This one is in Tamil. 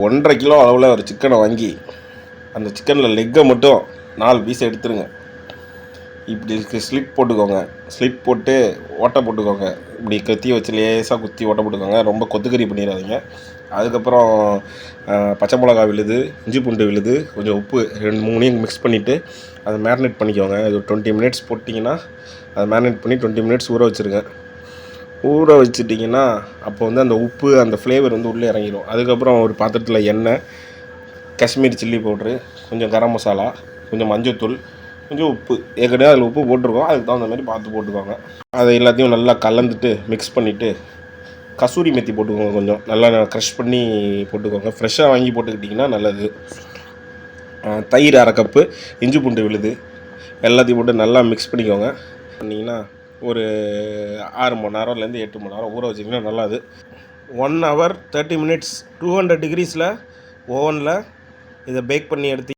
1.5 கிலோ அளவில் ஒரு சிக்கனை வாங்கி அந்த சிக்கனில் லெக்கை மட்டும் 4 பீஸ் எடுத்துருங்க. இப்படி ஸ்லிட் போட்டுக்கோங்க. ஸ்லிட் போட்டு ஓட்டை போட்டுக்கோங்க. இப்படி கத்தியை வச்சு லேசாக குத்தி ஓட்டை போட்டுக்கோங்க. ரொம்ப கொத்துக்கறி பண்ணிடாதீங்க. அதுக்கப்புறம் பச்சை மிளகா விழுது, இஞ்சி பூண்டு விழுது, கொஞ்சம் உப்பு 2-3 மிக்ஸ் பண்ணிவிட்டு அதை மேரினேட் பண்ணிக்கோங்க. அது 20 மினிட்ஸ் போட்டிங்கன்னா அதை மேரினேட் பண்ணி 20 மினிட்ஸ் ஊற வச்சுருங்க. ஊற வச்சுட்டிங்கன்னா அப்போ வந்து அந்த உப்பு அந்த ஃப்ளேவர் வந்து உள்ளே இறங்கிடும். அதுக்கப்புறம் ஒரு பாத்திரத்தில் எண்ணெய், காஷ்மீர் சில்லி பவுட்ரு, கொஞ்சம் கரம் மசாலா, கொஞ்சம் மஞ்சள்தூள், கொஞ்சம் உப்பு. ஏற்கனவே அதில் உப்பு போட்டிருக்கோம். அதுக்கு தகுந்த மாதிரி பார்த்து போட்டுக்கோங்க. அதை எல்லாத்தையும் நல்லா கலந்துட்டு மிக்ஸ் பண்ணிவிட்டு கசூரி மெத்தி போட்டுக்கோங்க. கொஞ்சம் நல்லா க்ரஷ் பண்ணி போட்டுக்கோங்க. ஃப்ரெஷ்ஷாக வாங்கி போட்டுக்கிட்டிங்கன்னா நல்லது. தயிர் 1/2 கப்பு, இஞ்சி பூண்டு விழுது எல்லாத்தையும் போட்டு நல்லா மிக்ஸ் பண்ணிக்கோங்க. பண்ணிங்கன்னா ஒரு 6 மணி நேரம்லேருந்து 8 மணி நேரம் ஊற வச்சிங்கன்னா நல்லது. 1 hour 30 minutes 200 degrees ஓவனில் இதை பேக் பண்ணி எடுத்து